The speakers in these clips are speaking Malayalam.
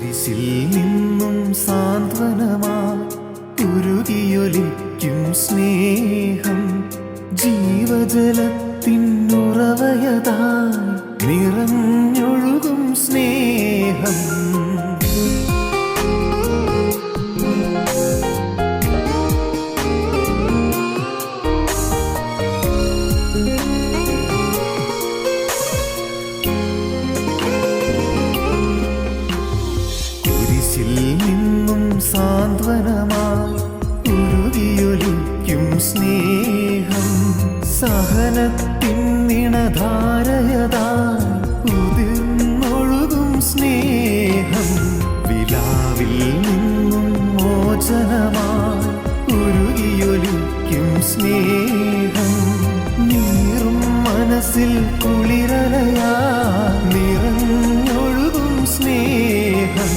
കുരിശിൽ നിന്നും സാന്ത്വനമായി ഉരുകിയൊലിക്കും സ്നേഹം, ജീവജലത്തിനുറവയതായി നിറഞ്ഞൊഴുകും സ്നേഹം. സാന്ത്വനമായി ഉരുകിയൊലിക്കും സ്നേഹം, സഹനത്തിൻ നിണധാരയതായി ഉതിർന്നൊഴുകും സ്നേഹം, വിലാവിൽ നിന്നും മോചനമായി ഉരുകിയൊലിക്കും സ്നേഹം, നീറും മനസ്സിൽ കുളിരലയായി നിറഞ്ഞൊഴുകും സ്നേഹം.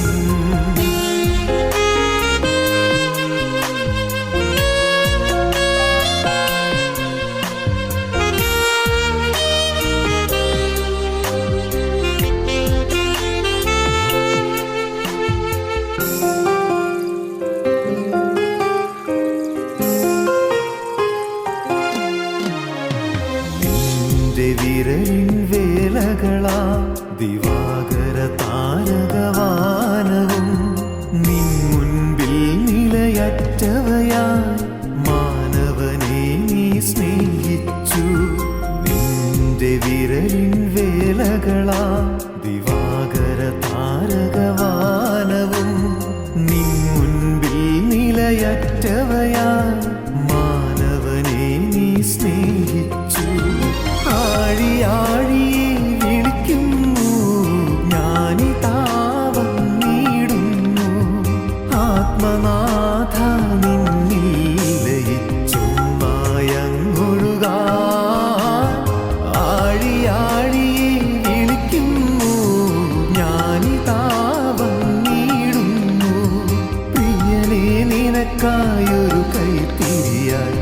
വിരലിൻ വേലകളാ ദിവാകര താരകവാനവും, നിൻ മുൻപിൽ നിലയറ്റവയായി മാനവനെ നീ സ്നേഹിച്ചു. നിന്റെ വിരലിൻ വേലകളാ ദിവാകര താരകവാനവും, നിൻ മുൻപിൽ നിലയറ്റവയായി മാനവനെ നീ സ്നേഹിച്ചു. ആഴിയാഴിയെ വിളിക്കുന്നു ഞാനിതാ വന്നിടുന്നു, ആത്മനാഥ നിന്നിൽ ലയിച്ചൊന്നായങ്ങൊഴുകാൻ. ആഴിയാഴിയെ വിളിക്കുന്നു ഞാനിതാ വന്നിടുന്നു, പ്രിയനെ നിനക്കായൊരു കൈത്തിരിയായി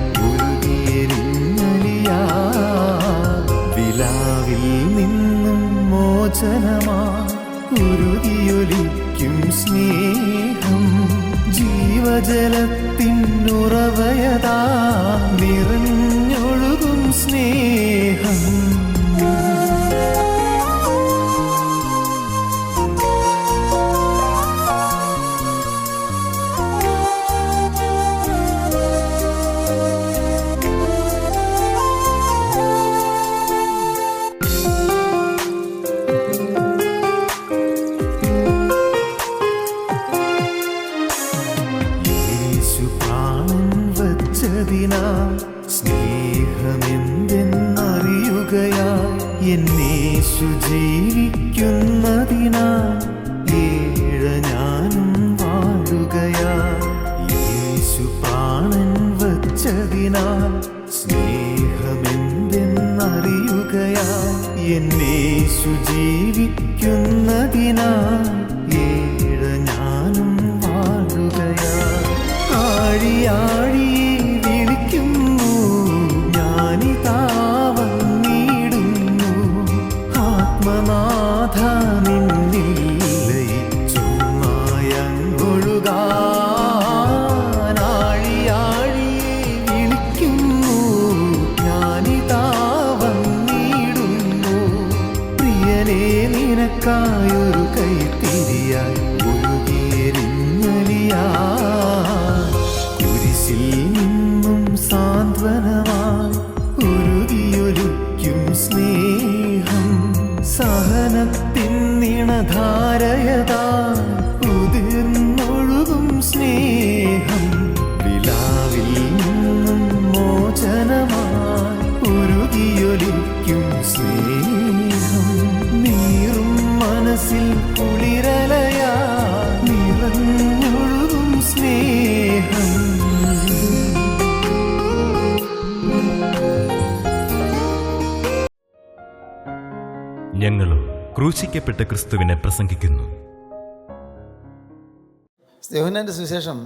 വിലാവിൽ നിന്നും മോചനമായി ഉരുകിയൊലിക്കും സ്നേഹം, ജീവജലത്തിനുറവയതാ നിറഞ്ഞൊഴുകും സ്നേഹം. സ്നേഹമെന്തെന്നറിയുകയായി എന്നേശു ജീവിക്കുന്നതിനാൽ ഏഴ ഞാനും വാഴുകയായി. യേശു പ്രാണൻ വച്ചതിനാൽ സ്നേഹമെന്തെന്നറിയുകയായി എന്നേശു ജീവിക്കുന്നതിനാൽ ഏഴ ഞാനും വാഴുകയായി. ആഴിയാഴിയെ വിളിക്കുന്നു ഞാനിതാ വന്നിടുന്നു, ആത്മനാഥ നിന്നിൽ ലയിച്ചൊന്നായങ്ങൊഴുകാൻ. ആഴിയാഴിയെ വിളിക്കുന്നു ഞാനിതാ വന്നിടുന്നു, പ്രിയനെ നിനക്കായൊരു കൈത്തിരിയായി ഒഴുകിയെരിഞ്ഞലിയാ. കുരിശിൽ നിന്നും സാന്ത്വനമായി ഉരുകിയൊലിക്കും സ്നേഹം, സഹനത്തിൻ നിണധാരയതായി ഉതിർന്നൊഴുകും സ്നേഹം, വിലാവിൽ നിന്നും മോചനമായി ഉരുകിയൊലിക്കും സ്നേഹം, നീറും മനസ്സിൽ കുളിരലയായി നിറഞ്ഞൊഴുകും സ്നേഹം. ഞങ്ങളും ക്രൂശിക്കപ്പെട്ട ക്രിസ്തുവിനെ പ്രസംഗിക്കുന്നു. യോഹന്നാന്റെ സുവിശേഷം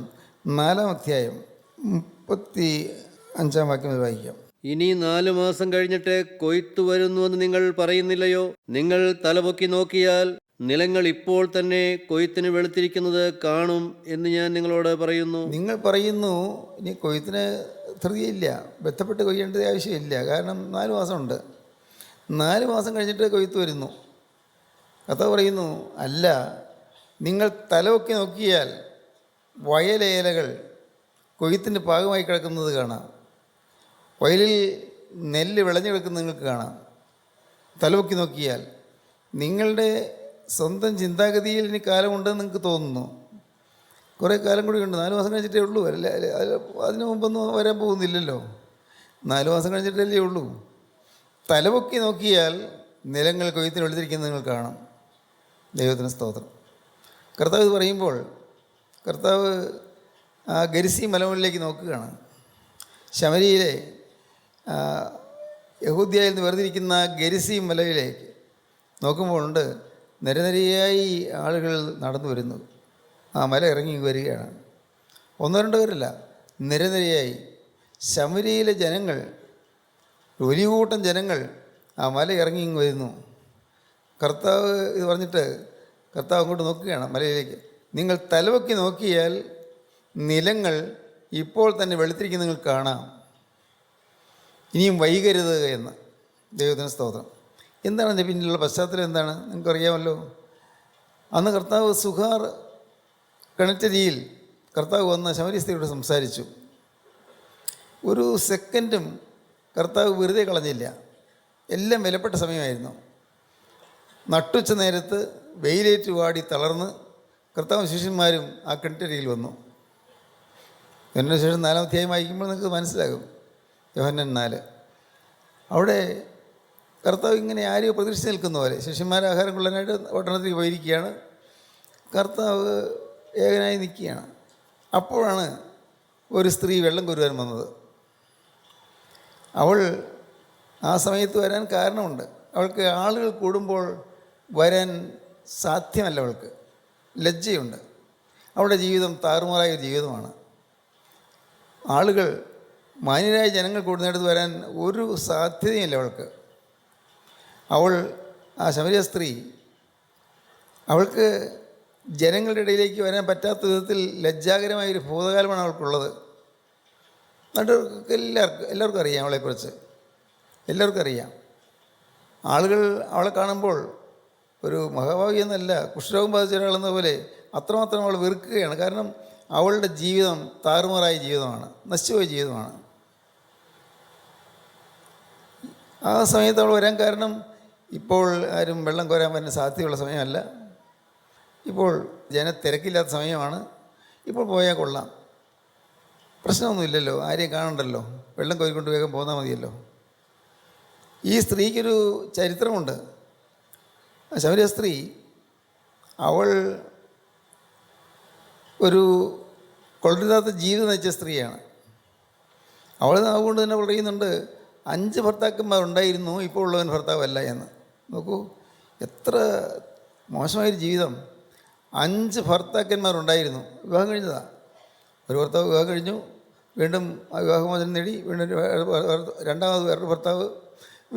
4-ാം അധ്യായം 35-ാം വാക്യം വായിക്കാം. ഇനി 4 മാസം കഴിഞ്ഞിട്ട് കൊയ്ത്തു വരുന്നുവെന്ന് നിങ്ങൾ പറയുന്നില്ലയോ? നിങ്ങൾ തലപൊക്കി നോക്കിയാൽ നിലങ്ങൾ ഇപ്പോൾ തന്നെ കൊയ്ത്തിന് വെളുത്തിരിക്കുന്നത് കാണും എന്ന് ഞാൻ നിങ്ങളോട് പറയുന്നു. നിങ്ങൾ പറയുന്നു ഇനി കൊയ്ത്തിന് ധൃതിയില്ല, ബന്ധപ്പെട്ട് കൊയ്യേണ്ടത് ആവശ്യമില്ല, കാരണം 4 മാസമുണ്ട്. 4 മാസം കഴിഞ്ഞിട്ട് കൊയ്ത്ത് വരുന്നു. കഥ പറയുന്നു, അല്ല, നിങ്ങൾ തലവൊക്കെ നോക്കിയാൽ വയലേലകൾ കൊയ്ത്തിന് പാകമായി കിടക്കുന്നത് കാണാം. വയലിൽ നെല്ല് വിളഞ്ഞു കിടക്കുന്നത് നിങ്ങൾക്ക് കാണാം. തലവൊക്കി നോക്കിയാൽ നിങ്ങളുടെ സ്വന്തം ചിന്താഗതിയിൽ ഇനി കാലമുണ്ടെന്ന് നിങ്ങൾക്ക് തോന്നുന്നു. കുറേ കാലം കൂടി ഉണ്ട്, 4 മാസം കഴിഞ്ഞിട്ടേ ഉള്ളൂ. അല്ല, അതിന് മുമ്പൊന്നും വരാൻ പോകുന്നില്ലല്ലോ. 4 മാസം കഴിഞ്ഞിട്ടല്ലേ ഉള്ളൂ. തലപൊക്കി നോക്കിയാൽ നിലങ്ങൾ കൊയ്ത്തിന് എടുത്തിരിക്കുന്നത് നിങ്ങൾ കാണാം. ദൈവത്തിന് സ്തോത്രം. കർത്താവ് ഇത് പറയുമ്പോൾ കർത്താവ് ആ ഗരിസി മലമുകളിലേക്ക് നോക്കുകയാണ്. ശമരിയിലെ യഹൂദ്യയിൽ നിന്ന് വേർതിരിക്കുന്ന ഗരിസി മലയിലേക്ക് നോക്കുമ്പോഴുണ്ട് നിരനിരയായി ആളുകൾ നടന്നു വരുന്നു. ആ മല ഇറങ്ങി വരികയാണ്. 1-2 പേരല്ല, നിരനിരയായി ശമരിയിലെ ജനങ്ങൾ, വലിയ കൂട്ടം ജനങ്ങൾ ആ മല ഇറങ്ങി വരുന്നു. കർത്താവ് ഇത് പറഞ്ഞിട്ട് കർത്താവ് അങ്ങോട്ട് നോക്കുകയാണ് മലയിലേക്ക്. നിങ്ങൾ തലവൊക്കി നോക്കിയാൽ നിലങ്ങൾ ഇപ്പോൾ തന്നെ വെളുത്തിരിക്കുന്നത് നിങ്ങൾ കാണാം, ഇനിയും വൈകരുത് എന്ന്. ദൈവത്തിന് സ്തോത്രം. എന്താണ് അതിൻ്റെ പിന്നിലുള്ള പശ്ചാത്തലം? എന്താണ് നിങ്ങൾക്കറിയാമല്ലോ. അന്ന് കർത്താവ് സുഖാർ കിണറ്റരിയിൽ കർത്താവ് വന്ന ശമരി സ്ത്രീയോട് സംസാരിച്ചു. ഒരു സെക്കൻഡും കർത്താവ് വെറുതെ കളഞ്ഞില്ല. എല്ലാം വിലപ്പെട്ട സമയമായിരുന്നു. നട്ടുച്ച നേരത്ത് വെയിലേറ്റ് വാടി തളർന്ന് കർത്താവ് ശിഷ്യന്മാരും ആ കിണറ്റരിയിൽ വന്നു. യോഹന്നാൻ ശേഷം 4-ാം അധ്യായം വായിക്കുമ്പോൾ നിങ്ങൾക്ക് മനസ്സിലാകും. യോഹന്നാൻ 4. അവിടെ കർത്താവ് ഇങ്ങനെ ആരെയോ പ്രതീക്ഷിച്ച് നിൽക്കുന്ന പോലെ ശിഷ്യന്മാർ ആഹാരം കൊള്ളാനായിട്ട് പട്ടണത്തിൽ പോയിരിക്കുകയാണ്. കർത്താവ് ഏകനായി നിൽക്കുകയാണ്. അപ്പോഴാണ് ഒരു സ്ത്രീ വെള്ളം കോരുവാൻ വന്നത്. അവൾ ആ സമയത്ത് വരാൻ കാരണമുണ്ട്. അവൾക്ക് ആളുകൾ കൂടുമ്പോൾ വരാൻ സാധ്യമല്ല. അവൾക്ക് ലജ്ജയുണ്ട്. അവളുടെ ജീവിതം താറുമാറായ ജീവിതമാണ്. ആളുകൾ, മാന്യരായ ജനങ്ങൾ കൂടുന്നിടത്ത് വരാൻ ഒരു സാധ്യതയില്ല അവൾക്ക്. അവൾ, ആ ശമരിയ സ്ത്രീ, അവൾക്ക് ജനങ്ങളുടെ ഇടയിലേക്ക് വരാൻ പറ്റാത്ത വിധത്തിൽ ലജ്ജാകരമായൊരു ഭൂതകാലമാണ് അവൾക്കുള്ളത്. എന്നിട്ട് എല്ലാവർക്കും അറിയാം അവളെക്കുറിച്ച്. എല്ലാവർക്കും അറിയാം. ആളുകൾ അവളെ കാണുമ്പോൾ ഒരു മഹാഭാവി എന്നല്ല, കുഷ്ഠരോഗം ബാധിച്ച ഒരാളെന്ന പോലെ അത്രമാത്രം അവൾ വെറുക്കുകയാണ്. കാരണം അവളുടെ ജീവിതം താറുമാറായ ജീവിതമാണ്, നശിച്ചുപോയ ജീവിതമാണ്. ആ സമയത്ത് അവൾ വരാൻ കാരണം ഇപ്പോൾ ആരും വെള്ളം കോരാൻ പറ്റുന്ന സാധ്യതയുള്ള സമയമല്ല. ഇപ്പോൾ ജനത്തിരക്കില്ലാത്ത സമയമാണ്. ഇപ്പോൾ പോയാൽ കൊള്ളാം, പ്രശ്നമൊന്നുമില്ലല്ലോ, ആരെയും കാണണ്ടല്ലോ, വെള്ളം കോരിക്കൊണ്ട് വേഗം പോന്നാൽ മതിയല്ലോ. ഈ സ്ത്രീക്കൊരു ചരിത്രമുണ്ട്. ശമരിയ സ്ത്രീ, അവൾ ഒരു കൊള്ളരുതാത്ത ജീവിതം നയിച്ച സ്ത്രീയാണ്. അവൾ അതുകൊണ്ട് തന്നെ പറയുന്നുണ്ട്, 5 ഭർത്താക്കന്മാരുണ്ടായിരുന്നു, ഇപ്പോൾ ഉള്ളവൻ ഭർത്താവല്ല എന്ന്. നോക്കൂ, എത്ര മോശമായൊരു ജീവിതം. 5 ഭർത്താക്കന്മാരുണ്ടായിരുന്നു. വിവാഹം കഴിഞ്ഞതാണ്. ഒരു ഭർത്താവ് വിവാഹം കഴിഞ്ഞു, വീണ്ടും ആ വിവാഹമോചനം നേടി, വീണ്ടും രണ്ടാമത് വേറൊരു ഭർത്താവ്,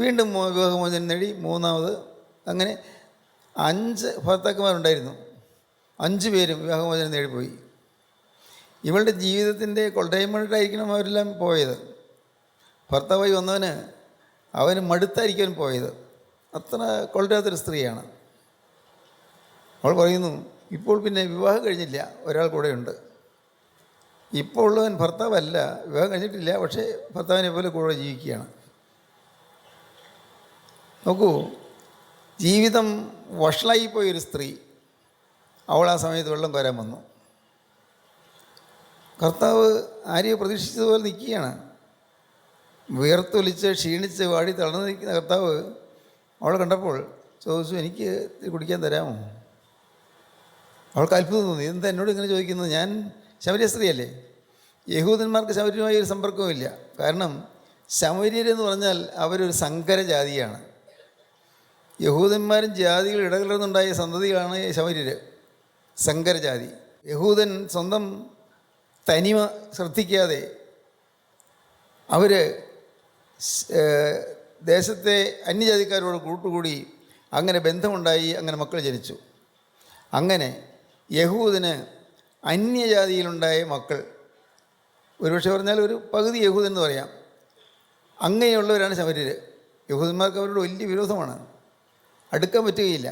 വീണ്ടും വിവാഹമോചനം നേടി, മൂന്നാമത്, അങ്ങനെ 5 ഭർത്താക്കന്മാരുണ്ടായിരുന്നു. 5 പേരും വിവാഹമോചനം നേടിപ്പോയി. ഇവളുടെ ജീവിതത്തിൻ്റെ കൊള്ളയമായിട്ടായിരിക്കണം അവരെല്ലാം പോയത്. ഭർത്താവായി വന്നവന് അവന് മടുത്തായിരിക്കും പോയത്. അത്ര കൊള്ളരാത്തൊരു സ്ത്രീയാണ്. അവൾ പറയുന്നു, ഇപ്പോൾ പിന്നെ വിവാഹം കഴിഞ്ഞില്ല, ഒരാൾ കൂടെയുണ്ട്. ഇപ്പോൾ ഉള്ളവൻ ഭർത്താവല്ല, വിവാഹം കഴിഞ്ഞിട്ടില്ല, പക്ഷേ ഭർത്താവിനെ പോലെ കൂടെ ജീവിക്കുകയാണ്. നോക്കൂ, ജീവിതം വഷളായിപ്പോയൊരു സ്ത്രീ. അവൾ ആ സമയത്ത് വെള്ളം കോരാൻ വന്നു. കർത്താവ് ആരെയോ പ്രതീക്ഷിച്ചതുപോലെ നിൽക്കുകയാണ്. വിയർത്തൊലിച്ച് ക്ഷീണിച്ച് വാടി തളർന്നു നിൽക്കുന്ന കർത്താവ് അവളെ കണ്ടപ്പോൾ ചോദിച്ചു, എനിക്ക് കുടിക്കാൻ തരാമോ? അവൾക്ക് അത്ഭുതം തോന്നി. എന്താ എന്നോട് ഇങ്ങനെ ചോദിക്കുന്നത്? ഞാൻ ശമരിയ സ്ത്രീയല്ലേ. യഹൂദന്മാർക്ക് ശമര്യമായി ഒരു സമ്പർക്കവുമില്ല. കാരണം ശമര്യരെന്ന് പറഞ്ഞാൽ അവരൊരു സങ്കര ജാതിയാണ്. യഹൂദന്മാരും ജാതികൾ ഇടകലർന്നുണ്ടായ സന്തതികളാണ് ശമര്യർ, സങ്കരജാതി. യഹൂദൻ സ്വന്തം തനിമ ശ്രദ്ധിക്കാതെ അവർ ദേശത്തെ അന്യജാതിക്കാരോട് കൂട്ടുകൂടി അങ്ങനെ ബന്ധമുണ്ടായി, അങ്ങനെ മക്കൾ ജനിച്ചു. അങ്ങനെ യഹൂദന് അന്യജാതിയിലുണ്ടായ മക്കൾ, ഒരുപക്ഷെ പറഞ്ഞാൽ ഒരു പകുതി യഹൂദൻ എന്ന് പറയാം, അങ്ങനെയുള്ളവരാണ് ശമര്യർ. യഹൂദന്മാർക്ക് അവരോട് വലിയ വിരോധമാണ്, അടുക്കാൻ പറ്റുകയില്ല.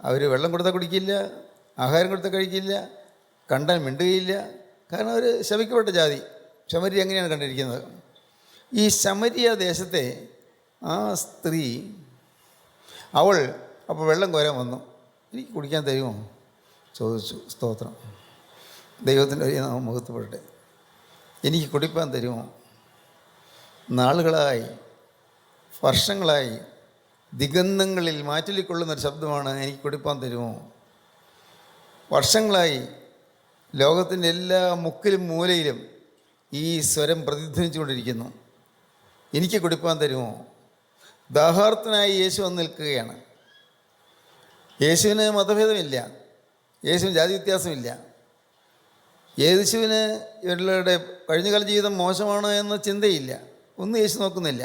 അവർ വെള്ളം കൊടുത്താൽ കുടിക്കില്ല, ആഹാരം കൊടുത്താൽ കഴിക്കില്ല, കണ്ടാൽ മിണ്ടുകയില്ല. കാരണം അവർ ശപിക്കപ്പെട്ട ജാതി. ശമര്യ അങ്ങനെയാണ് കണ്ടിരിക്കുന്നത്. ഈ ശമര്യ ദേശത്തെ ആ സ്ത്രീ, അവൾ അപ്പോൾ വെള്ളം കോരാൻ വന്നു. എനിക്ക് കുടിക്കാൻ തരുമോ ചോദിച്ചു. സ്തോത്രം, ദൈവത്തിൻ്റെ നാമം മഹത്വപ്പെടട്ടെ. എനിക്ക് കുടിപ്പാൻ തരുമോ? നാളുകളായി, വർഷങ്ങളായി ദിഗന്ധങ്ങളിൽ മാറ്റൊലിക്കൊള്ളുന്നൊരു ശബ്ദമാണ്, എനിക്ക് കുടിപ്പാൻ തരുമോ? വർഷങ്ങളായി ലോകത്തിൻ്റെ എല്ലാ മുക്കിലും മൂലയിലും ഈ സ്വരം പ്രതിധ്വനിച്ചുകൊണ്ടിരിക്കുന്നു, എനിക്ക് കുടിപ്പാൻ തരുമോ? ദാഹാർത്തനായി യേശു വന്ന് നിൽക്കുകയാണ്. യേശുവിന് മതഭേദമില്ല, യേശുവിന് ജാതി വ്യത്യാസമില്ല. യേശുവിന് ഇവരുടെ കഴിഞ്ഞകാല ജീവിതം മോശമാണ് എന്ന ചിന്തയില്ല, ഒന്നും യേശു നോക്കുന്നില്ല.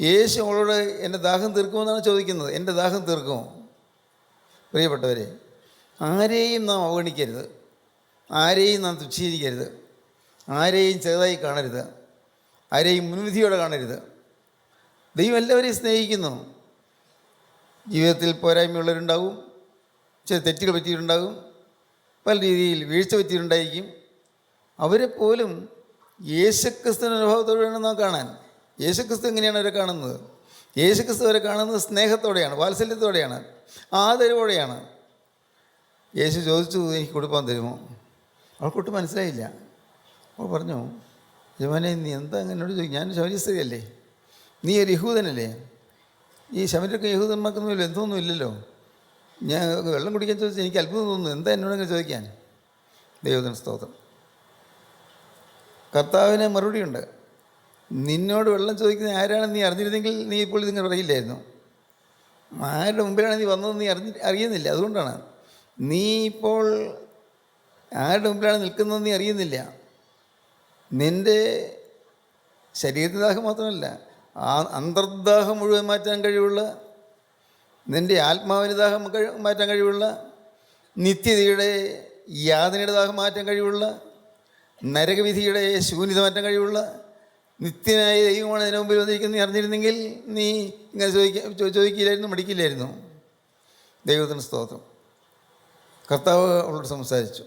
യേശു അവളോട് എൻ്റെ ദാഹം തീർക്കുമെന്നാണ് ചോദിക്കുന്നത്. എൻ്റെ ദാഹം തീർക്കുമോ? പ്രിയപ്പെട്ടവരെ, ആരെയും നാം അവഗണിക്കരുത്, ആരെയും നാം തുച്ഛീകരിക്കരുത്, ആരെയും ചെറുതായി കാണരുത്, ആരെയും മുൻവിധിയോടെ കാണരുത്. ദൈവം എല്ലാവരെയും സ്നേഹിക്കുന്നു. ജീവിതത്തിൽ പോരായ്മയുള്ളവരുണ്ടാകും, ചില തെറ്റുകൾ പറ്റിയിട്ടുണ്ടാകും, പല രീതിയിൽ വീഴ്ച പറ്റിയിട്ടുണ്ടായിരിക്കും. അവരെപ്പോലും യേശുക്രിസ്തുവിൻ്റെ അനുഭവത്തോടെ വേണം നാം കാണാൻ. യേശുക്രിസ്തു എങ്ങനെയാണ് അവരെ കാണുന്നത്? യേശുക്രിസ്തു അവരെ കാണുന്നത് സ്നേഹത്തോടെയാണ്, വാത്സല്യത്തോടെയാണ്, ആദരവോടെയാണ്. യേശു ചോദിച്ചു, എനിക്ക് കൊടുക്കാൻ തരുമോ? അവൾക്കൊട്ടും മനസ്സിലായില്ല. അവൾ പറഞ്ഞു, യവനെ നീ എന്താ എന്നോട് ചോദിക്കും? ഞാൻ ശമര്യ സ്ത്രീയല്ലേ, നീ ഒരു യഹൂദനല്ലേ? ഈ ശമര്യർക്ക് യഹൂദന്മാർക്കൊന്നും ബന്ധമൊന്നും ഇല്ലല്ലോ. ഞാൻ വെള്ളം കുടിക്കാൻ ചോദിച്ചാൽ എനിക്ക് അത്ഭുതം തോന്നുന്നു, എന്താ എന്നോടങ്ങനെ ചോദിക്കാൻ? ദൈവത്തിന് സ്തോത്രം. കർത്താവിന് മറുപടിയുണ്ട്. നിന്നോട് വെള്ളം ചോദിക്കുന്നത് ആരാണെന്ന് നീ അറിഞ്ഞിരുന്നെങ്കിൽ നീ ഇപ്പോൾ ഇതിങ്ങനെ പറയില്ലായിരുന്നു. ആരുടെ മുമ്പിലാണ് നീ വന്നതെന്ന് നീ അറിയുന്നില്ല. അതുകൊണ്ടാണ് നീ ഇപ്പോൾ ആരുടെ മുമ്പിലാണ് നിൽക്കുന്നതെന്ന് നീ അറിയുന്നില്ല. നിൻ്റെ ശരീരത്തിൻ്റെ ദാഹം മാത്രമല്ല, ആ അന്തർദാഹം മുഴുവൻ മാറ്റാൻ കഴിവുള്ള, നിൻ്റെ ആത്മാവിന് ദാഹം മാറ്റാൻ കഴിവുള്ള, നിത്യതയുടെ യാതനയുടെ ദാഹം മാറ്റാൻ കഴിവുള്ള, നരകവിധിയുടെ ശൂന്യത മാറ്റാൻ കഴിവുള്ള നിത്യനായ ദൈവമാണ് അതിന് മുമ്പിൽ വന്നിരിക്കുന്നത്. നീ അറിഞ്ഞിരുന്നെങ്കിൽ നീ ഇങ്ങനെ ചോദിക്കില്ലായിരുന്നു, മടിക്കില്ലായിരുന്നു. ദൈവത്തിന് സ്തോത്രം. കർത്താവ് അവളോട് സംസാരിച്ചു.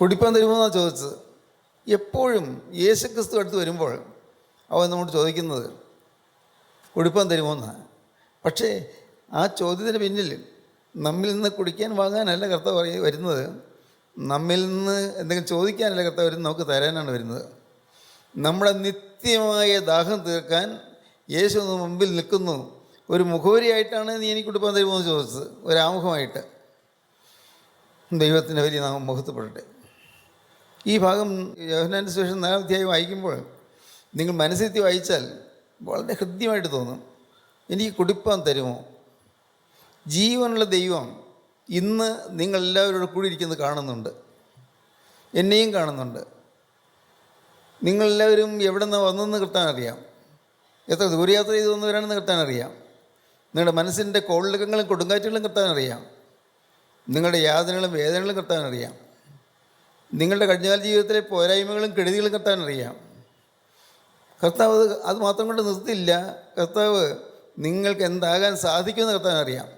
കുടിപ്പാൻ തരുമോന്നാണ് ചോദിച്ചത്. എപ്പോഴും യേശുക്രിസ്തു അടുത്ത് വരുമ്പോൾ അവൻ നമ്മോട് ചോദിക്കുന്നത് കുടിപ്പാൻ തരുമോന്നാണ്. പക്ഷേ ആ ചോദ്യത്തിന് പിന്നിൽ നമ്മിൽ നിന്ന് കുടിക്കാൻ വാങ്ങാനല്ല കർത്താവ് വരുന്നത്, നമ്മിൽ നിന്ന് എന്തെങ്കിലും ചോദിക്കാനല്ല കർത്താവ് വരുന്നത്, നമുക്ക് തരാനാണ് വരുന്നത്. നമ്മുടെ നിത്യമായ ദാഹം തീർക്കാൻ യേശു മുമ്പിൽ നിൽക്കുന്നു. ഒരു മുഖവരിയായിട്ടാണ് നീ എനിക്ക് കുടിപ്പാൻ തരുമോയെന്ന് ചോദിച്ചത്, ഒരാമുഖമായിട്ട്. ദൈവത്തിൻ്റെ വലിയ നാമം മഹത്വപ്പെടട്ടെ. ഈ ഭാഗം യോഹന്നാന്റെ സുവിശേഷം 4-ാം അധ്യായം വായിക്കുമ്പോൾ നിങ്ങൾ മനസ്സിലെത്തി വായിച്ചാൽ വളരെ ഹൃദ്യമായിട്ട് തോന്നും, എനിക്ക് കുടിപ്പാൻ തരുമോ? ജീവനുള്ള ദൈവം ഇന്ന് നിങ്ങളെല്ലാവരോടും കൂടിയിരിക്കുന്നത് കാണുന്നുണ്ട്, എന്നെയും കാണുന്നുണ്ട്. നിങ്ങളെല്ലാവരും എവിടെ നിന്ന് വന്നെന്ന് കിട്ടാനറിയാം, എത്ര ദൂരയാത്ര ചെയ്ത് വന്നവരാണെന്ന് കിട്ടാനറിയാം, നിങ്ങളുടെ മനസ്സിൻ്റെ കോളിളക്കങ്ങളും കൊടുങ്കാറ്റുകളും കിട്ടാനറിയാം, നിങ്ങളുടെ യാതനകളും വേദനകളും കിട്ടാനറിയാം, നിങ്ങളുടെ കഴിഞ്ഞകാല ജീവിതത്തിലെ പോരായ്മകളും കെടുതികളും കിട്ടാനറിയാം. കർത്താവ് അത് മാത്രം കൊണ്ട് നിർത്തില്ല. കർത്താവ് നിങ്ങൾക്ക് എന്താകാൻ സാധിക്കുമെന്ന് കർത്താവിനറിയാം.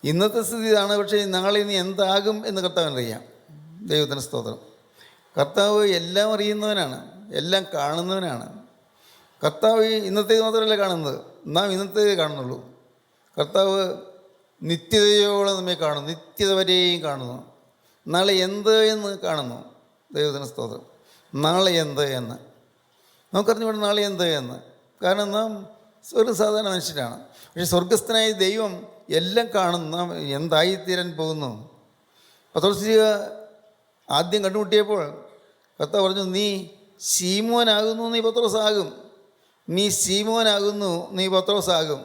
ഇന്നത്തെ സ്ഥിതി ഇതാണ്, പക്ഷേ നാളെ ഇനി എന്താകും എന്ന് കർത്താവിനറിയാം. ദൈവത്തിന് സ്തോത്രം. കർത്താവ് എല്ലാം അറിയുന്നവനാണ്, എല്ലാം കാണുന്നവനാണ്. കർത്താവ് ഇന്നത്തേത് മാത്രമല്ല കാണുന്നത്, നാം ഇന്നത്തേത് കാണുന്നുള്ളൂ. കർത്താവ് നിത്യതയോളം നമ്മെ കാണുന്നു, നിത്യത വരെയും കാണുന്നു. നാളെ എന്ത് എന്ന് കാണുന്നു. ദൈവത്തിന് സ്തോത്രം. നാളെ എന്ത് എന്ന് നമുക്കറിഞ്ഞുകൂടെ, നാളെ എന്ത് എന്ന്. കാരണം നാം ഒരു സാധാരണ മനുഷ്യരാണ്. പക്ഷേ സ്വർഗസ്ഥനായ ദൈവം എല്ലാം കാണുന്നു. നാം എന്തായിത്തീരാൻ പോകുന്നു. പത്രോസ് ആദ്യം കണ്ടുമുട്ടിയപ്പോൾ കർത്താവ് പറഞ്ഞു, നീ ശീമോനാകുന്നു, നീ പത്രോസാകും. നീ ശീമോനാകുന്നു, നീ പത്രോസാകും.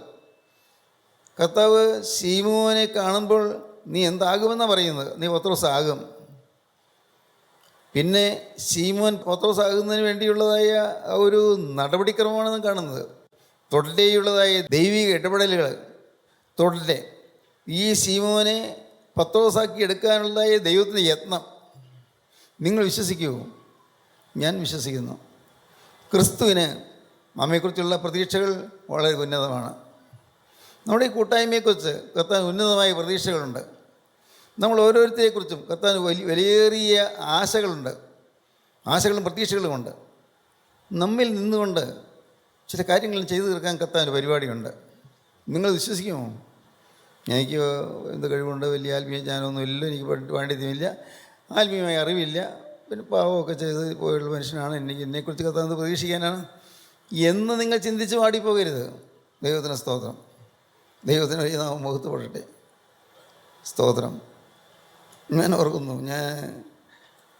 കർത്താവ് ശീമോനെ കാണുമ്പോൾ നീ എന്താകുമെന്നാണ് പറയുന്നത്, നീ പത്രോസാകും. പിന്നെ ശീമോൻ പത്രോസാകുന്നതിന് വേണ്ടിയുള്ളതായ ഒരു നടപടിക്രമമാണ് നാം കാണുന്നത്. തുടരെയുള്ളതായ ദൈവിക ഇടപെടലുകൾ, തുടരെ ഈ ശീമോനെ പത്രോസാക്കി എടുക്കാനുള്ള ദൈവത്തിൻ്റെ യത്നം നിങ്ങൾ വിശ്വസിക്കുമോ? ഞാൻ വിശ്വസിക്കുന്നു. ക്രിസ്തുവിന് നമ്മെക്കുറിച്ചുള്ള പ്രതീക്ഷകൾ വളരെ ഉന്നതമാണ്. നമ്മുടെ ഈ കൂട്ടായ്മയെക്കുറിച്ച് കർത്താൻ ഉന്നതമായ പ്രതീക്ഷകളുണ്ട്. നമ്മൾ ഓരോരുത്തരെക്കുറിച്ചും കർത്താൻ വിലയേറിയ ആശകളുണ്ട്, ആശകളും പ്രതീക്ഷകളുമുണ്ട്. നമ്മിൽ നിന്നുകൊണ്ട് ചില കാര്യങ്ങളും ചെയ്തു തീർക്കാൻ കർത്താൻ പരിപാടിയുണ്ട്. നിങ്ങൾ വിശ്വസിക്കുമോ? എനിക്ക് എന്ത് കഴിവുണ്ട്, വലിയ ആത്മീയ ജ്ഞാനമൊന്നുമില്ല, എനിക്ക് പാണ്ഡിത്യമില്ല, ആത്മീയമായ അറിവില്ല, പിന്നെ പാവമൊക്കെ ചെയ്ത് പോയുള്ള മനുഷ്യനാണ്, എന്നെക്കുറിച്ച് കർത്താൻ പ്രതീക്ഷിക്കാനാണ് എന്ന് നിങ്ങൾ ചിന്തിച്ച് പാടിപ്പോകരുത്. ദൈവത്തിന് സ്തോത്രം. ദൈവത്തിന് വലിയ നാമം മുഖത്തുപെടട്ടെ. സ്തോത്രം. ഞാൻ ഓർക്കുന്നു, ഞാൻ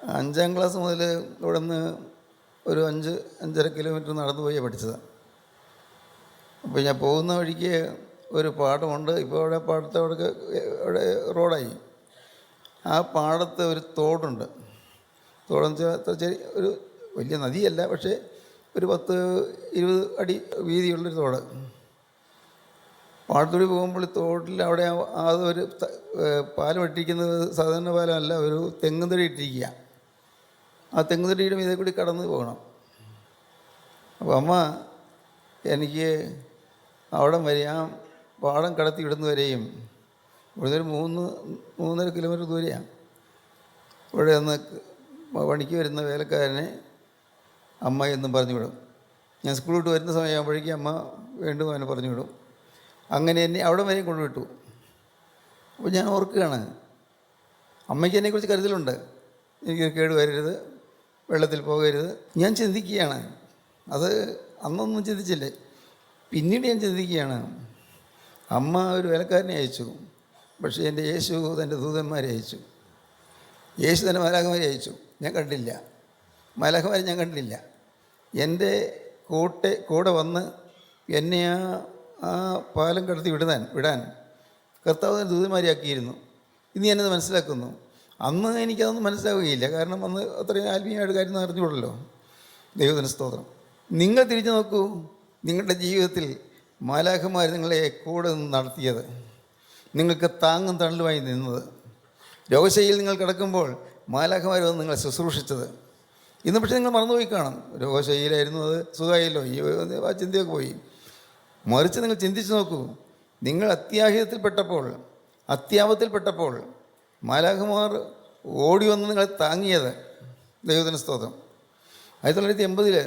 5ാം ക്ലാസ് മുതൽ ഇവിടെ നിന്ന് ഒരു 5-5.5 കിലോമീറ്റർ നടന്നു പോയി പഠിച്ചത്. അപ്പോൾ ഞാൻ പോകുന്ന വഴിക്ക് ഒരു പാടമുണ്ട്. ഇപ്പോൾ അവിടെ പാടത്ത് അവിടെ റോഡായി. ആ പാടത്ത് ഒരു തോടുണ്ട്. തോടെന്ന് വെച്ചാൽ ഒരു വലിയ നദിയല്ല, പക്ഷേ ഒരു 10-20 അടി വീതിയുള്ളൊരു തോട്. പാടത്തൂടി പോകുമ്പോൾ തോട്ടിൽ അവിടെ അതൊരു പാലം ഇട്ടിരിക്കുന്നത് സാധാരണ പാലമല്ല, ഒരു തെങ്ങുംതടി ഇട്ടിരിക്കുക. ആ തെങ്ങുംതടിയുടെ മീതെ കൂടി കടന്ന് പോകണം. അപ്പോൾ അമ്മ എനിക്ക് അവിടം വരെ, ആ പാടം കടത്തി വിടുന്ന വരെയും ഇവിടുന്ന് ഒരു 3-3.5 കിലോമീറ്റർ ദൂരെയാണ്. ഇവിടെ നിന്ന് പണിക്ക് വരുന്ന വേലക്കാരനെ അമ്മ എന്നും പറഞ്ഞു വിടും. ഞാൻ സ്കൂൾ വിട്ട് വരുന്ന സമയമാകുമ്പോഴേക്കും അമ്മ വീണ്ടും അവനെ പറഞ്ഞു വിടും. അങ്ങനെ എന്നെ അവിടെ വരെയും കൊണ്ടുവിട്ടു. അപ്പോൾ ഞാൻ ഓർക്കുകയാണ്, അമ്മയ്ക്ക് എന്നെക്കുറിച്ച് കരുതലുണ്ട്. എനിക്ക് കേട് വരരുത്, വെള്ളത്തിൽ പോകരുത്. ഞാൻ ചിന്തിക്കുകയാണ്, അത് അന്നൊന്നും ചിന്തിച്ചില്ലേ, പിന്നീട് ഞാൻ ചിന്തിക്കുകയാണ്, അമ്മ ഒരു വേലക്കാരനെ അയച്ചു, പക്ഷേ എൻ്റെ യേശു തൻ്റെ ദൂതന്മാരെ അയച്ചു. യേശു തന്നെ മാലാഖമാരെ അയച്ചു. ഞാൻ കണ്ടില്ല, മാലാഖമാരെ ഞാൻ കണ്ടില്ല. എൻ്റെ കൂടെ വന്ന് എന്നെ ആ പാലം കടത്തി വിടാൻ കർത്താവ് തന്നെ ദൂതന്മാരെയാക്കിയിരുന്നു. ഇന്ന് ഞാനത് മനസ്സിലാക്കുന്നു. അന്ന് എനിക്കതൊന്നും മനസ്സിലാവുകയില്ല, കാരണം അന്ന് അത്രയും ആത്മീയമായിട്ട് കാര്യം അറിഞ്ഞുകൂടല്ലോ. ദൈവത്തിന് സ്തോത്രം. നിങ്ങൾ തിരിഞ്ഞു നോക്കൂ, നിങ്ങളുടെ ജീവിതത്തിൽ മാലാഖമാർ നിങ്ങളെ കൂടെ നിന്ന് നടത്തിയത്, നിങ്ങൾക്ക് താങ്ങും തണലുമായി നിന്നത്, രോഗശൈലിയിൽ നിങ്ങൾ കിടക്കുമ്പോൾ മാലാഖമാർ വന്ന് നിങ്ങളെ ശുശ്രൂഷിച്ചത്. ഇന്ന് പക്ഷേ നിങ്ങൾ മറന്നുപോയി കാണും. രോഗശൈലിയിലായിരുന്നു, അത് സുഖമായല്ലോ, ഈ ആ ചിന്തയൊക്കെ പോയി. മറിച്ച് നിങ്ങൾ ചിന്തിച്ച് നോക്കൂ, നിങ്ങൾ അത്യാപത്തിൽപ്പെട്ടപ്പോൾ മാലാഖമാർ ഓടി വന്ന് നിങ്ങളെ താങ്ങിയത്. ദൈവത്തിന് സ്തോത്രം. 1980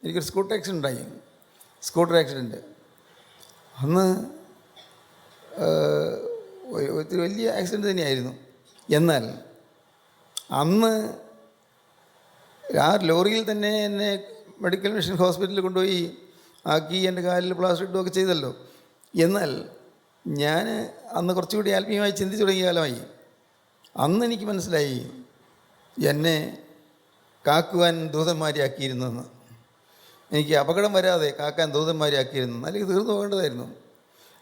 എനിക്കൊരു സ്കൂട്ടർ ആക്സിഡൻ്റ് ഉണ്ടായി. സ്കൂട്ടർ ആക്സിഡൻറ്റ് അന്ന് ഒത്തിരി വലിയ ആക്സിഡൻറ്റ് തന്നെയായിരുന്നു. എന്നാൽ അന്ന് ആ ലോറിയിൽ തന്നെ എന്നെ മെഡിക്കൽ മിഷൻ ഹോസ്പിറ്റലിൽ കൊണ്ടുപോയി ആക്കി, എൻ്റെ കാലിൽ പ്ലാസ്റ്റർ ഇട്ടുമൊക്കെ ചെയ്തല്ലോ. എന്നാൽ ഞാൻ അന്ന് കുറച്ചുകൂടി ആത്മീയമായി ചിന്തിച്ചു തുടങ്ങിയ കാലമായി. അന്ന് എനിക്ക് മനസ്സിലായി, എന്നെ കാക്കുവാൻ ദൂതന്മാരെ ആക്കിയിരുന്നെന്ന്. എനിക്ക് അപകടം വരാതെ കാക്കാൻ ദൂതന്മാരെ ആക്കിയിരുന്നു. അല്ലെങ്കിൽ തീർന്നു പോകേണ്ടതായിരുന്നു.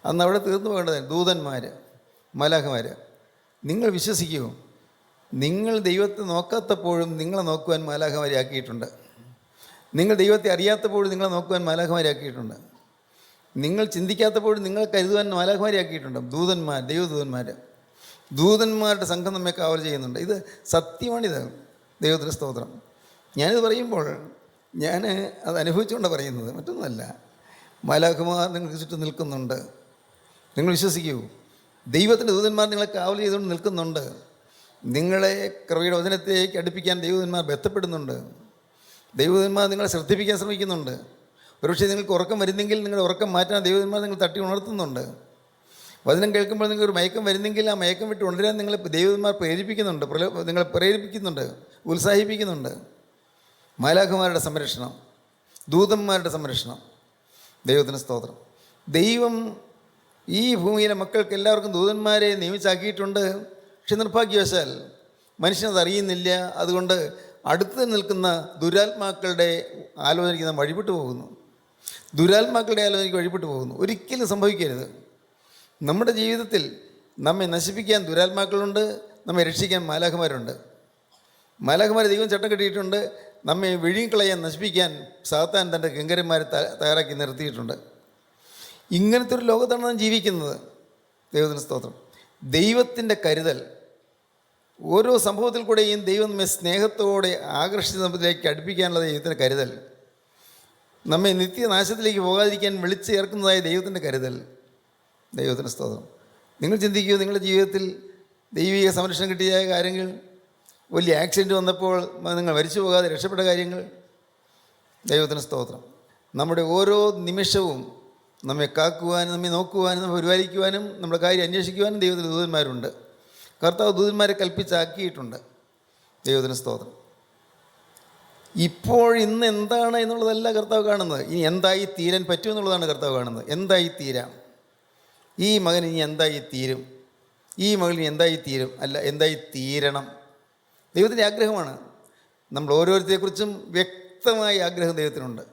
അന്ന് അവിടെ തീർന്നു പോകേണ്ടതായിരുന്നു. ദൂതന്മാർ, മാലാഖമാർ. നിങ്ങൾ വിശ്വസിക്കുമോ? നിങ്ങൾ ദൈവത്തെ നോക്കാത്തപ്പോഴും നിങ്ങളെ നോക്കുവാൻ മാലാഖമാരെ ആക്കിയിട്ടുണ്ട്. നിങ്ങൾ ദൈവത്തെ അറിയാത്തപ്പോഴും നിങ്ങളെ നോക്കുവാൻ മാലാഖമാരെ ആക്കിയിട്ടുണ്ട്. നിങ്ങൾ ചിന്തിക്കാത്തപ്പോഴും നിങ്ങളെ കരുതുവാൻ മാലാഖമാരെ ആക്കിയിട്ടുണ്ട്. ദൂതന്മാർ, ദൂതന്മാരുടെ സംഘം നമ്മെ കാവൽ ചെയ്യുന്നുണ്ട്. ഇത് സത്യമാണിത്. ദൈവത്തിന് സ്തോത്രം. ഞാനിത് പറയുമ്പോൾ ഞാൻ അത് അനുഭവിച്ചുകൊണ്ട് പറയുന്നത്, മറ്റൊന്നുമല്ല. മാലാഖമാർ നിങ്ങൾക്ക് ചുറ്റും നിൽക്കുന്നുണ്ട്. നിങ്ങൾ വിശ്വസിക്കൂ, ദൈവത്തിൻ്റെ ദൂതന്മാർ നിങ്ങളെ കാവൽ ചെയ്തുകൊണ്ട് നിൽക്കുന്നുണ്ട്. നിങ്ങളെ കൃപയുടെ വചനത്തേക്ക് അടുപ്പിക്കാൻ ദൈവദൂതന്മാർ ബന്ധപ്പെടുന്നുണ്ട്. ദൈവദൂതന്മാർ നിങ്ങളെ ശ്രദ്ധിപ്പിക്കാൻ ശ്രമിക്കുന്നുണ്ട്. ഒരുപക്ഷെ നിങ്ങൾക്ക് ഉറക്കം വരുന്നെങ്കിൽ നിങ്ങളുടെ ഉറക്കം മാറ്റാൻ ദൈവദൂതന്മാർ നിങ്ങൾ തട്ടി ഉണർത്തുന്നുണ്ട്. വചനം കേൾക്കുമ്പോൾ നിങ്ങൾക്കൊരു മയക്കം വരുന്നെങ്കിൽ ആ മയക്കം വിട്ട് ഉണരാൻ നിങ്ങളെ ദൈവദൂതന്മാർ നിങ്ങളെ പ്രേരിപ്പിക്കുന്നുണ്ട്, ഉത്സാഹിപ്പിക്കുന്നുണ്ട്. മാലാഖമാരുടെ സംരക്ഷണം, ദൂതന്മാരുടെ സംരക്ഷണം. ദൈവത്തിന് സ്തോത്രം. ദൈവം ഈ ഭൂമിയിലെ മക്കൾക്ക് എല്ലാവർക്കും ദൂതന്മാരെ നിയമിച്ചാക്കിയിട്ടുണ്ട്. പക്ഷെ നിർഭാഗ്യവശാൽ മനുഷ്യനത് അറിയുന്നില്ല. അതുകൊണ്ട് അടുത്ത് നിൽക്കുന്ന ദുരാത്മാക്കളുടെ ആലോചനയ്ക്ക് നാം വഴിപെട്ടു പോകുന്നു. ഒരിക്കലും സംഭവിക്കരുത്. നമ്മുടെ ജീവിതത്തിൽ നമ്മെ നശിപ്പിക്കാൻ ദുരാത്മാക്കളുണ്ട്, നമ്മെ രക്ഷിക്കാൻ മാലാഖമാരുണ്ട്. മാലാഖമാരെ ദൈവം ചട്ടം കെട്ടിയിട്ടുണ്ട്. നമ്മെ വിഴുങ്ങിക്കളയാൻ, നശിപ്പിക്കാൻ സാത്താൻ തൻ്റെ കിങ്കരന്മാരെ തയ്യാറാക്കി നിർത്തിയിട്ടുണ്ട്. ഇങ്ങനത്തെ ഒരു ലോകത്താണ് നാം ജീവിക്കുന്നത്. ദൈവത്തിന് സ്തോത്രം. ദൈവത്തിൻ്റെ കരുതൽ. ഓരോ സംഭവത്തിൽ കൂടെയും ദൈവം നമ്മെ സ്നേഹത്തോടെ ആകർഷിതത്തിലേക്ക് അടുപ്പിക്കാനുള്ള ദൈവത്തിൻ്റെ കരുതൽ, നമ്മെ നിത്യനാശത്തിലേക്ക് പോകാതിരിക്കാൻ വിളിച്ചു ചേർക്കുന്നതായ ദൈവത്തിൻ്റെ കരുതൽ. ദൈവത്തിന് സ്തോത്രം. നിങ്ങൾ ചിന്തിക്കൂ, നിങ്ങളുടെ ജീവിതത്തിൽ ദൈവിക സംരക്ഷണം കിട്ടിയ കാര്യങ്ങൾ, വലിയ ആക്സിഡൻറ്റ് വന്നപ്പോൾ നിങ്ങൾ മരിച്ചു പോകാതെ രക്ഷപ്പെട്ട കാര്യങ്ങൾ. ദൈവത്തിന് സ്തോത്രം. നമ്മുടെ ഓരോ നിമിഷവും നമ്മെ കാക്കുവാനും നമ്മെ നോക്കുവാനും നമ്മെ പരിപാലിക്കുവാനും നമ്മുടെ കാര്യം അന്വേഷിക്കുവാനും ദൈവത്തിന് ദൂതന്മാരുണ്ട്. കർത്താവ് ദൂതന്മാരെ കൽപ്പിച്ചാക്കിയിട്ടുണ്ട്. ദൈവത്തിന് സ്തോത്രം. ഇപ്പോൾ ഇന്ന് എന്താണ് എന്നുള്ളതല്ല കർത്താവ് കാണുന്നത്, ഇനി എന്തായി തീരാൻ പറ്റുമെന്നുള്ളതാണ് കർത്താവ് കാണുന്നത്. എന്തായി തീരാം, ഈ മകൻ ഇനി എന്തായി തീരും, ഈ മകൾ ഇനി എന്തായി തീരും, അല്ല എന്തായി തീരണം. ദൈവത്തിൻ്റെ ആഗ്രഹമാണ്. നമ്മൾ ഓരോരുത്തരെക്കുറിച്ചും വ്യക്തമായ ആഗ്രഹം ദൈവത്തിനുണ്ട്.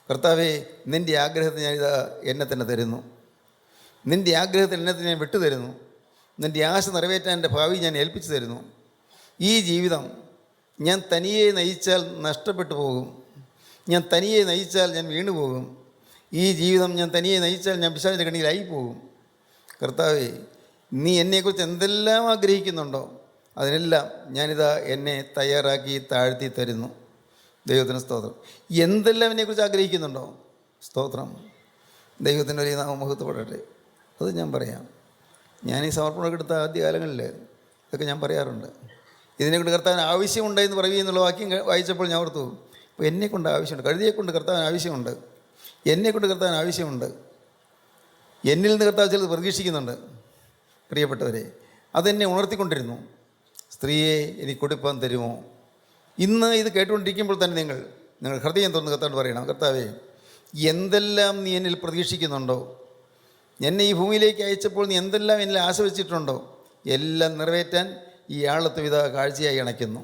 കർത്താവേ, നിൻ്റെ ആഗ്രഹത്തിന് ഞാനിതാ എന്നെ തന്നെ തരുന്നു. നിൻ്റെ ആഗ്രഹത്തിന് എന്നെ ഞാൻ വിട്ടുതരുന്നു. നിൻ്റെ ആശ നിറവേറ്റാൻ എൻ്റെ ഭാവി ഞാൻ ഏൽപ്പിച്ചു തരുന്നു. ഈ ജീവിതം ഞാൻ തനിയെ നയിച്ചാൽ നഷ്ടപ്പെട്ടു പോകും. ഞാൻ തനിയെ നയിച്ചാൽ ഞാൻ വീണു പോകും. ഈ ജീവിതം ഞാൻ തനിയെ നയിച്ചാൽ ഞാൻ പിശാചിൻ്റെ കണ്ണിയിലായി പോകും. കർത്താവേ, നീ എന്നെക്കുറിച്ച് എന്തെല്ലാം ആഗ്രഹിക്കുന്നുണ്ടോ അതിനെല്ലാം ഞാനിതാ എന്നെ തയ്യാറാക്കി താഴ്ത്തി തരുന്നു. ദൈവത്തിന് സ്തോത്രം. എന്തെല്ലാം എന്നെക്കുറിച്ച് ആഗ്രഹിക്കുന്നുണ്ടോ, സ്തോത്രം. ദൈവത്തിൻ്റെ വലിയ നാമം മഹത്വപ്പെടട്ടെ. അത് ഞാൻ പറയാം. ഞാൻ ഈ സമർപ്പണമൊക്കെ എടുത്ത ആദ്യകാലങ്ങളിൽ ഇതൊക്കെ ഞാൻ പറയാറുണ്ട്. ഇതിനെക്കൊണ്ട് കർത്താവിന് ആവശ്യമുണ്ട് എന്ന് പറയുക എന്നുള്ള വാക്യം വായിച്ചപ്പോൾ ഞാൻ ഓർത്തു, അപ്പോൾ എന്നെക്കൊണ്ട് ആവശ്യമുണ്ട്, കഴുതിയെക്കൊണ്ട് കർത്താവിന് ആവശ്യമുണ്ട്, എന്നെക്കൊണ്ട് കർത്താവിന് ആവശ്യമുണ്ട്. എന്നിൽ നിന്ന് കർത്താവ് ചിലത് പ്രതീക്ഷിക്കുന്നുണ്ട്. പ്രിയപ്പെട്ടവരെ, അതെന്നെ ഉണർത്തിക്കൊണ്ടിരുന്നു. സ്ത്രീയെ എനിക്ക് കൊടുപ്പാൻ തരുമോ? ഇന്ന് ഇത് കേട്ടുകൊണ്ടിരിക്കുമ്പോൾ തന്നെ നിങ്ങൾ ഹൃദയം തുറന്ന് കർത്താവ് പറയണം, കർത്താവേ, എന്തെല്ലാം നീ എന്നിൽ പ്രതീക്ഷിക്കുന്നുണ്ടോ, എന്നെ ഈ ഭൂമിയിലേക്ക് അയച്ചപ്പോൾ നീ എന്തെല്ലാം എന്നിൽ ആശ വെച്ചിട്ടുണ്ടോ, എല്ലാം നിറവേറ്റാൻ ഈ ആളത്ത് വിധ കാഴ്ചയായി അണയ്ക്കുന്നു.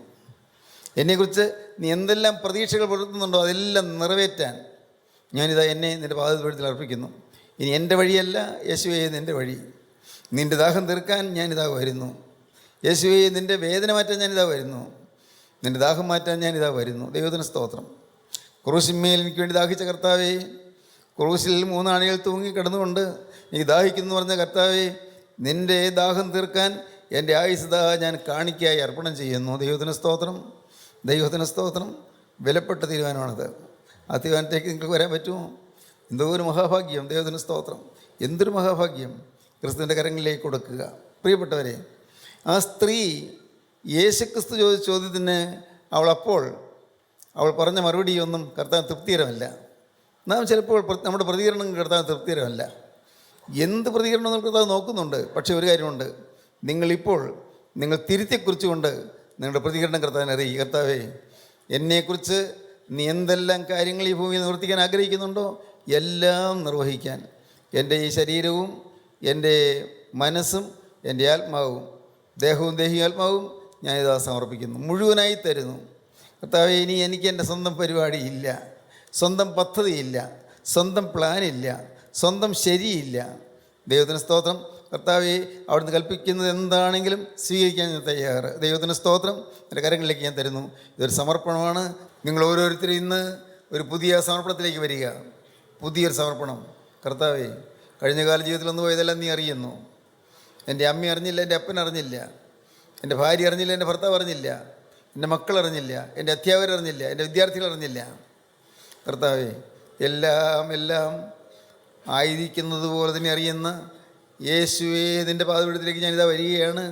എന്നെക്കുറിച്ച് നീ എന്തെല്ലാം പ്രതീക്ഷകൾ പുലർത്തുന്നുണ്ടോ അതെല്ലാം നിറവേറ്റാൻ ഞാനിതാ എന്നെ നിൻ്റെ പാദത്തിൽ അർപ്പിക്കുന്നു. ഇനി എൻ്റെ വഴിയല്ല യേശുവേ, നിൻ്റെ വഴി. നിൻ്റെ ദാഹം തീർക്കാൻ ഞാനിതാ വരുന്നു. യേശുവേ, നിൻ്റെ വേദന മാറ്റാൻ ഞാനിതാ വരുന്നു. നിൻ്റെ ദാഹം മാറ്റാൻ ഞാനിതാ വരുന്നു. ദൈവത്തിന് സ്തോത്രം. ക്രൂശിന്മേൽ എനിക്ക് വേണ്ടി ദാഹിച്ച കർത്താവേ, ക്രൂശിൽ 3 ആണികൾ തൂങ്ങി കിടന്നുകൊണ്ട് എനിക്ക് ദാഹിക്കുന്നു പറഞ്ഞ കർത്താവേ, നിൻ്റെ ദാഹം തീർക്കാൻ എൻ്റെ ആയുസ്സത ഞാൻ കാണിക്കായി അർപ്പണം ചെയ്യുന്നു. ദൈവത്തിന് സ്തോത്രം. ദൈവത്തിന് സ്തോത്രം. വിലപ്പെട്ട തീരുമാനമാണത്. ആ തീരുമാനത്തേക്ക് നിങ്ങൾക്ക് വരാൻ പറ്റുമോ? എന്തോ ഒരു മഹാഭാഗ്യം. ദൈവത്തിന് സ്തോത്രം. എന്തൊരു മഹാഭാഗ്യം ക്രിസ്തുവിൻ്റെ കരങ്ങളിലേക്ക് കൊടുക്കുക. പ്രിയപ്പെട്ടവരെ, ആ സ്ത്രീ യേശുക്രിസ്തു ചോദിച്ച ചോദ്യത്തിന് അവൾ പറഞ്ഞ മറുപടിയൊന്നും കർത്താവ് തൃപ്തികരമല്ല. നാം ചിലപ്പോൾ നമ്മുടെ പ്രതികരണം കർത്താവ് തൃപ്തികരമല്ല. എന്ത് പ്രതികരണം കർത്താവ് നോക്കുന്നുണ്ട്. പക്ഷേ ഒരു കാര്യമുണ്ട്, നിങ്ങൾ തിരുത്തിക്കുറിച്ചുകൊണ്ട് നിങ്ങളുടെ പ്രതികരണം കർത്താവിനെ അറിയിക്കുക. കർത്താവേ, എന്നെക്കുറിച്ച് നീ എന്തെല്ലാം കാര്യങ്ങൾ ഈ ഭൂമിയിൽ നിവർത്തിക്കാൻ ആഗ്രഹിക്കുന്നുണ്ടോ എല്ലാം നിർവഹിക്കാൻ എൻ്റെ ഈ ശരീരവും എൻ്റെ മനസ്സും എൻ്റെ ആത്മാവും, ദേഹവും ദേഹിയും ആത്മാവും ഞാനിതാ സമർപ്പിക്കുന്നു, മുഴുവനായി തരുന്നു. കർത്താവേ, ഇനി എനിക്ക് എൻ്റെ സ്വന്തം പരിപാടിയില്ല, സ്വന്തം പദ്ധതിയില്ല, സ്വന്തം പ്ലാനില്ല, സ്വന്തം ശരിയില്ല. ദൈവത്തിന് സ്തോത്രം. കർത്താവെ, അവിടുന്ന് കൽപ്പിക്കുന്നത് എന്താണെങ്കിലും സ്വീകരിക്കാൻ ഞാൻ തയ്യാറ്. ദൈവത്തിന് സ്തോത്രം. എൻ്റെ കരങ്ങളിലേക്ക് ഞാൻ തരുന്നു. ഇതൊരു സമർപ്പണമാണ്. നിങ്ങൾ ഓരോരുത്തരും ഇന്ന് ഒരു പുതിയ സമർപ്പണത്തിലേക്ക് വരിക. പുതിയൊരു സമർപ്പണം. കർത്താവെ, കഴിഞ്ഞ കാല ജീവിതത്തിലൊന്നു പോയതെല്ലാം നീ അറിയുന്നു. എൻ്റെ അമ്മ അറിഞ്ഞില്ല, എൻ്റെ അപ്പൻ അറിഞ്ഞില്ല, എൻ്റെ ഭാര്യ അറിഞ്ഞില്ല, എൻ്റെ ഭർത്താവ് അറിഞ്ഞില്ല, എൻ്റെ മക്കൾ അറിഞ്ഞില്ല, എൻ്റെ അധ്യാപകർ അറിഞ്ഞില്ല, എൻ്റെ വിദ്യാർത്ഥികൾ അറിഞ്ഞില്ല. കർത്താവെ, എല്ലാം ആയിരിക്കുന്നത് പോലെ തന്നെ അറിയുന്ന യേശുവേ, നിൻ്റെ പാദപീഠത്തിലേക്ക് ഞാനിതാ വരികയാണ്.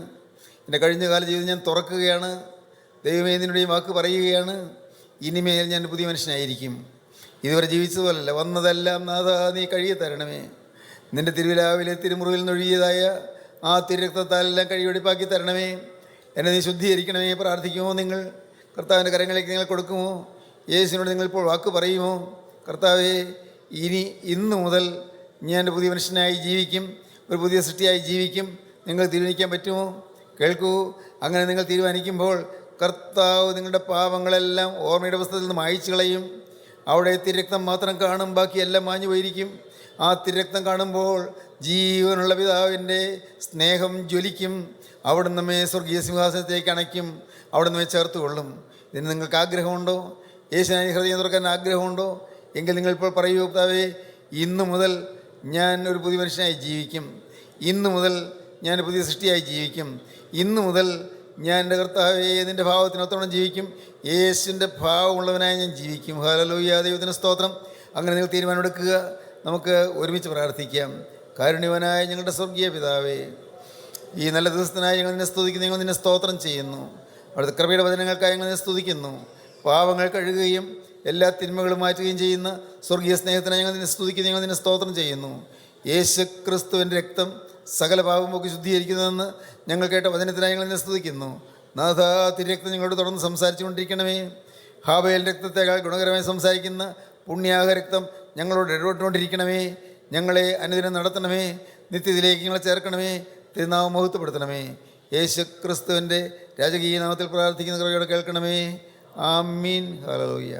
എൻ്റെ കഴിഞ്ഞ കാല ജീവിതം ഞാൻ തുറക്കുകയാണ്. ദൈവമേ, നിന്നോട് ഈ വാക്ക് പറയുകയാണ്. ഇനിമേൽ ഞാൻ പുതിയ മനുഷ്യനായിരിക്കും. ഇതുവരെ ജീവിച്ചതുപോലല്ല, വന്നതെല്ലാം നാഥാ നീ കഴുകി തരണമേ. നിൻ്റെ തിരുവിലാവിലെ തിരുമുറിവിൽ നിന്നൊഴുകിയതായ ആ തിരുരക്തത്താലെല്ലാം കഴുകിവെടിപ്പാക്കി തരണമേ. എന്നെ നീ ശുദ്ധീകരിക്കണമേ. പ്രാർത്ഥിക്കുമോ? നിങ്ങൾ കർത്താവിൻ്റെ കരങ്ങളിലേക്ക് നിങ്ങൾ കൊടുക്കുമോ? യേശുവിനോട് നിങ്ങളിപ്പോൾ വാക്ക് പറയുമോ? കർത്താവേ, ഇന്ന് മുതൽ ഞാൻ പുതിയ മനുഷ്യനായി ജീവിക്കും, ഒരു പുതിയ സൃഷ്ടിയായി ജീവിക്കും. നിങ്ങൾ തീരുമാനിക്കാൻ പറ്റുമോ? കേൾക്കൂ. അങ്ങനെ നിങ്ങൾ തീരുമാനിക്കുമ്പോൾ കർത്താവ് നിങ്ങളുടെ പാപങ്ങളെല്ലാം ഓർമ്മയുടെ പുസ്തകത്തിൽ നിന്ന് മായ്ച്ചു കളയും. അവിടെ തിരുരക്തം മാത്രം കാണും, ബാക്കിയെല്ലാം മാഞ്ഞു പോയിരിക്കും. ആ തിരുരക്തം കാണുമ്പോൾ ജീവനുള്ള പിതാവിൻ്റെ സ്നേഹം ജ്വലിക്കും. അവിടെ നമ്മെ സ്വർഗീയ സിംഹാസനത്തിലേക്ക് അണയ്ക്കും. അവിടെ നമ്മെ ചേർത്ത് കൊള്ളും. ഇതിന് നിങ്ങൾക്ക് ആഗ്രഹമുണ്ടോ? യേശുവിനെ ഹൃദയം തുറക്കാൻ ആഗ്രഹമുണ്ടോ? എങ്കിൽ നിങ്ങളിപ്പോൾ പറയൂ, കർത്താവേ, ഇന്നു മുതൽ ഞാൻ ഒരു പുതിയ മനുഷ്യനായി ജീവിക്കും. ഇന്നു മുതൽ ഞാൻ പുതിയ സൃഷ്ടിയായി ജീവിക്കും. ഇന്നു മുതൽ ഞാൻ എൻ്റെ കർത്താവേ നിൻ്റെ ഭാവത്തിനൊത്തോളം ജീവിക്കും. യേശുവിൻ്റെ ഭാവമുള്ളവനായി ഞാൻ ജീവിക്കും. ഹല്ലേലൂയ, ദൈവത്തിന് സ്തോത്രം. അങ്ങനെ നിങ്ങൾ തീരുമാനമെടുക്കുക. നമുക്ക് ഒരുമിച്ച് പ്രാർത്ഥിക്കാം. കാരുണ്യവാനായ ഞങ്ങളുടെ സ്വർഗീയ പിതാവേ, ഈ നല്ല ദിവസത്തിനായി ഞങ്ങൾ നിന്നെ സ്തുതിക്കുന്നു, ഞങ്ങൾ നിന്നെ സ്തോത്രം ചെയ്യുന്നു. അവിടുത്തെ കൃപയുടെ വചനങ്ങൾക്കായി ഞങ്ങൾ നിന്നെ സ്തുതിക്കുന്നു. പാവങ്ങൾ കഴുകുകയും എല്ലാ തിന്മകളും മാറ്റുകയും ചെയ്യുന്ന സ്വർഗീയ സ്നേഹത്തിനായി ഞങ്ങൾ നിന്നെ സ്തുതിക്കുന്നു, ഞങ്ങൾ നിന്നെ സ്തോത്രം ചെയ്യുന്നു. യേശു ക്രിസ്തുവിൻ്റെ രക്തം സകല പാപമൊക്കെ ശുദ്ധീകരിക്കുന്നതെന്ന് ഞങ്ങൾ കേട്ട വചനത്തിനായി ഞങ്ങൾ നിന്നെ സ്തുതിക്കുന്നു. നാഥ, തിരുരക്തം ഞങ്ങളോട് തുടർന്ന് സംസാരിച്ചു കൊണ്ടിരിക്കണമേ. ഹാബേൽ രക്തത്തെക്കാൾ ഗുണകരമായി സംസാരിക്കുന്ന പുണ്യാഹ രക്തം ഞങ്ങളോട് ഇടപെട്ടുകൊണ്ടിരിക്കണമേ. ഞങ്ങളെ അനുദിനം നടത്തണമേ. നിത്യത്തിലേക്ക് ഞങ്ങളെ ചേർക്കണമേ. തിരുനാമം മഹത്വപ്പെടുത്തണമേ. യേശു ക്രിസ്തുവിൻ്റെ രാജകീയ നാമത്തിൽ പ്രാർത്ഥിക്കുന്ന കൃപയോടെ കേൾക്കണമേ. ആമീൻ. ഹല്ലേലൂയ.